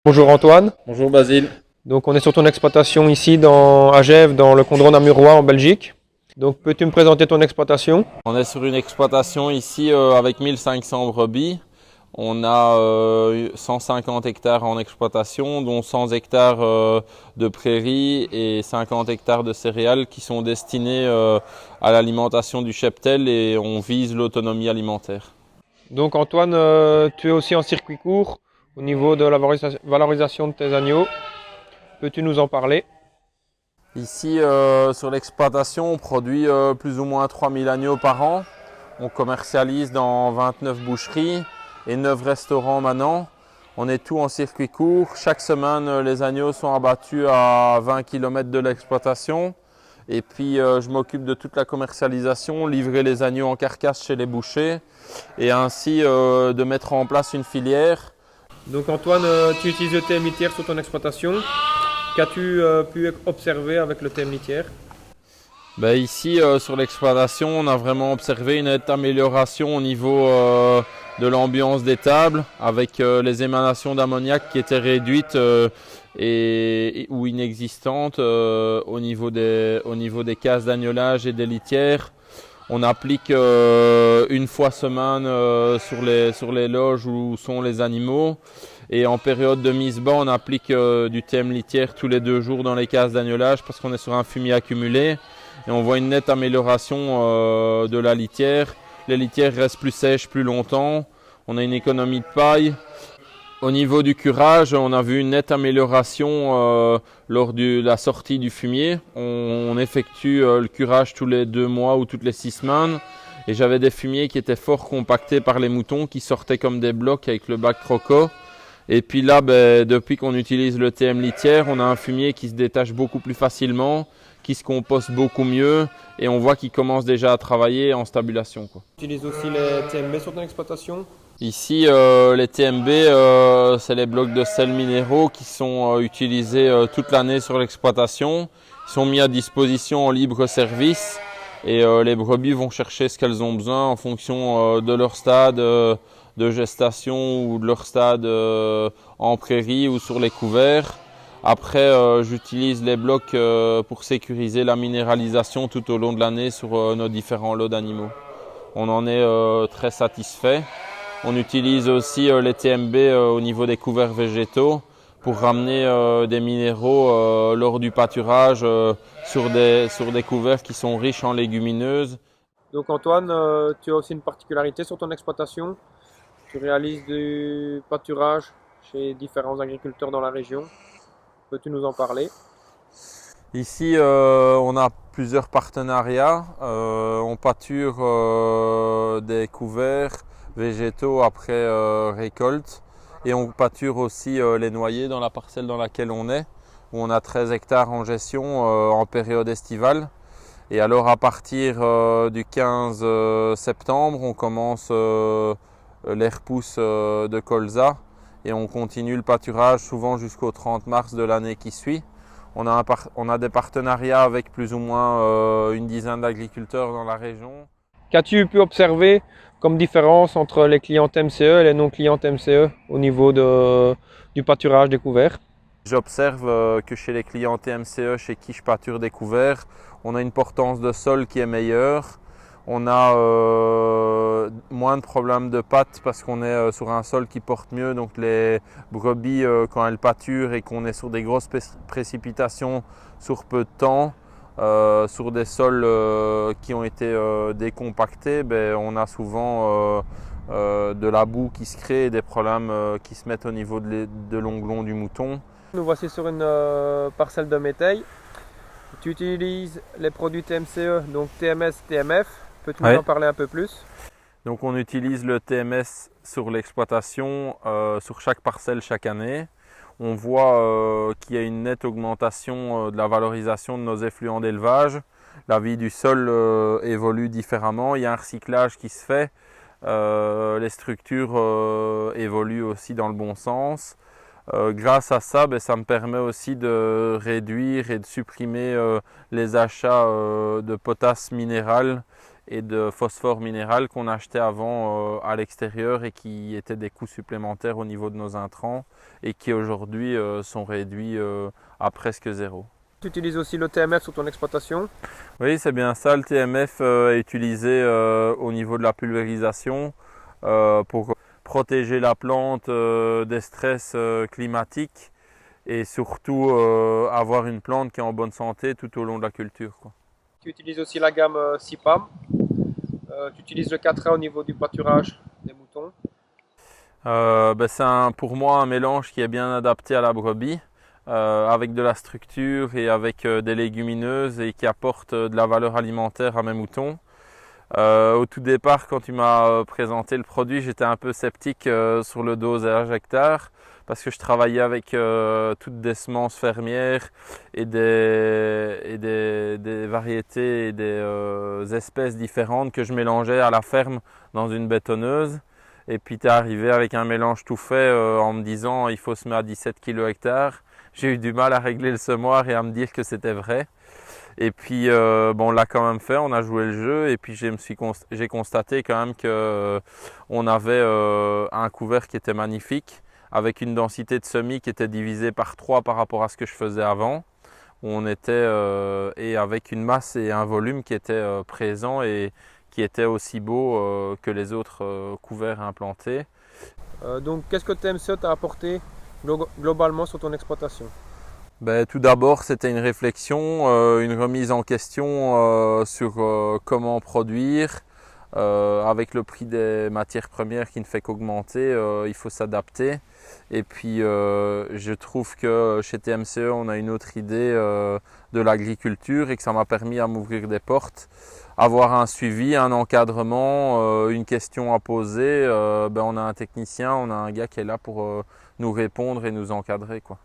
Bonjour Antoine, Bonjour Basile. donc on est sur ton exploitation ici à Gèves, dans le Condron Namurois en Belgique. Donc peux-tu me présenter ton exploitation? On est sur une exploitation ici avec 1500 brebis. On a 150 hectares en exploitation, dont 100 hectares de prairies et 50 hectares de céréales qui sont destinés à l'alimentation du cheptel et on vise l'autonomie alimentaire. Donc Antoine, tu es aussi en circuit court au niveau de la valorisation de tes agneaux. Peux-tu nous en parler? Ici sur l'exploitation, on produit plus ou moins 3000 agneaux par an. On commercialise dans 29 boucheries et 9 restaurants maintenant. On est tout en circuit court. Chaque semaine, les agneaux sont abattus à 20 km de l'exploitation. Et puis, je m'occupe de toute la commercialisation, livrer les agneaux en carcasse chez les bouchers et ainsi de mettre en place une filière. Donc Antoine, tu utilises le TM litière sur ton exploitation. Qu'as-tu pu observer avec le TM litière? Ben ici, sur l'exploitation, on a vraiment observé une nette amélioration au niveau de l'ambiance des tables, avec les émanations d'ammoniac qui étaient réduites ou inexistantes au niveau des cases d'agnolage et des litières. On applique une fois semaine sur les loges où sont les animaux. Et en période de mise bas, on applique du TM litière tous les 2 jours dans les cases d'agnolage parce qu'on est sur un fumier accumulé. Et on voit une nette amélioration de la litière. Les litières restent plus sèches plus longtemps. On a une économie de paille. Au niveau du curage, on a vu une nette amélioration lors de la sortie du fumier. On effectue le curage tous les 2 mois ou toutes les 6 semaines. Et j'avais des fumiers qui étaient fort compactés par les moutons, qui sortaient comme des blocs avec le bac croco. Et puis là, depuis qu'on utilise le TM litière, on a un fumier qui se détache beaucoup plus facilement, qui se composte beaucoup mieux et on voit qu'il commence déjà à travailler en stabulation, quoi. Tu utilises aussi les TMB sur ton exploitation? Ici, les TMB, c'est les blocs de sels minéraux qui sont utilisés toute l'année sur l'exploitation. Ils sont mis à disposition en libre service et les brebis vont chercher ce qu'elles ont besoin en fonction de leur stade de gestation ou de leur stade en prairie ou sur les couverts. Après, j'utilise les blocs pour sécuriser la minéralisation tout au long de l'année sur nos différents lots d'animaux. On en est très satisfait. On utilise aussi les TMB au niveau des couverts végétaux pour ramener des minéraux lors du pâturage sur des couverts qui sont riches en légumineuses. Donc Antoine, tu as aussi une particularité sur ton exploitation. Tu réalises du pâturage chez différents agriculteurs dans la région. Peux-tu nous en parler? Ici, on a plusieurs partenariats. On pâture des couverts végétaux après récolte et on pâture aussi les noyers dans la parcelle dans laquelle on est, où on a 13 hectares en gestion en période estivale. Et alors à partir du 15 septembre, on commence les repousses de colza et on continue le pâturage souvent jusqu'au 30 mars de l'année qui suit. On a des partenariats avec plus ou moins une dizaine d'agriculteurs dans la région. Qu'as-tu pu observer comme différence entre les clientes MCE et les non-clientes MCE au niveau du pâturage découvert? J'observe que chez les clients TMCE, chez qui je pâture des couverts, on a une portance de sol qui est meilleure. On a moins de problèmes de pattes parce qu'on est sur un sol qui porte mieux. Donc les brebis, quand elles pâturent et qu'on est sur des grosses précipitations sur peu de temps, sur des sols qui ont été décompactés, on a souvent de la boue qui se crée et des problèmes qui se mettent au niveau de l'onglon du mouton. Nous voici sur une parcelle de métail. Tu utilises les produits TMCE, donc TMS, TMF. Peux-tu nous en parler un peu plus? Donc on utilise le TMS sur l'exploitation, sur chaque parcelle chaque année. On voit qu'il y a une nette augmentation de la valorisation de nos effluents d'élevage. La vie du sol évolue différemment, il y a un recyclage qui se fait. Les structures évoluent aussi dans le bon sens. Grâce à ça, ça me permet aussi de réduire et de supprimer les achats de potasse minéral et de phosphore minéral qu'on achetait avant à l'extérieur et qui étaient des coûts supplémentaires au niveau de nos intrants et qui aujourd'hui sont réduits à presque zéro. Tu utilises aussi le TMF sur ton exploitation? Oui, c'est bien ça. Le TMF est utilisé au niveau de la pulvérisation pour protéger la plante des stress climatiques et surtout avoir une plante qui est en bonne santé tout au long de la culture, quoi. Tu utilises aussi la gamme CIPAM. Tu utilises le 4A au niveau du pâturage des moutons. C'est pour moi un mélange qui est bien adapté à la brebis, avec de la structure et avec des légumineuses et qui apporte de la valeur alimentaire à mes moutons. Au tout départ, quand tu m'as présenté le produit, j'étais un peu sceptique sur le dosage hectare parce que je travaillais avec toutes des semences fermières et des variétés et des espèces différentes que je mélangeais à la ferme dans une bétonneuse. Et puis tu es arrivé avec un mélange tout fait en me disant il faut semer à 17 kg hectare. J'ai eu du mal à régler le semoir et à me dire que c'était vrai. Et puis on l'a quand même fait, on a joué le jeu et puis j'ai constaté quand même qu'on avait un couvert qui était magnifique avec une densité de semis qui était divisée par 3 par rapport à ce que je faisais avant. On était et avec une masse et un volume qui étaient présents et qui étaient aussi beaux que les autres couverts implantés. Donc qu'est-ce que TMCE t'a apporté globalement sur ton exploitation? Tout d'abord, c'était une réflexion, une remise en question sur comment produire. Avec le prix des matières premières qui ne fait qu'augmenter, il faut s'adapter. Et puis, je trouve que chez TMCE, on a une autre idée de l'agriculture et que ça m'a permis à m'ouvrir des portes, avoir un suivi, un encadrement, une question à poser. On a un technicien, on a un gars qui est là pour nous répondre et nous encadrer, quoi.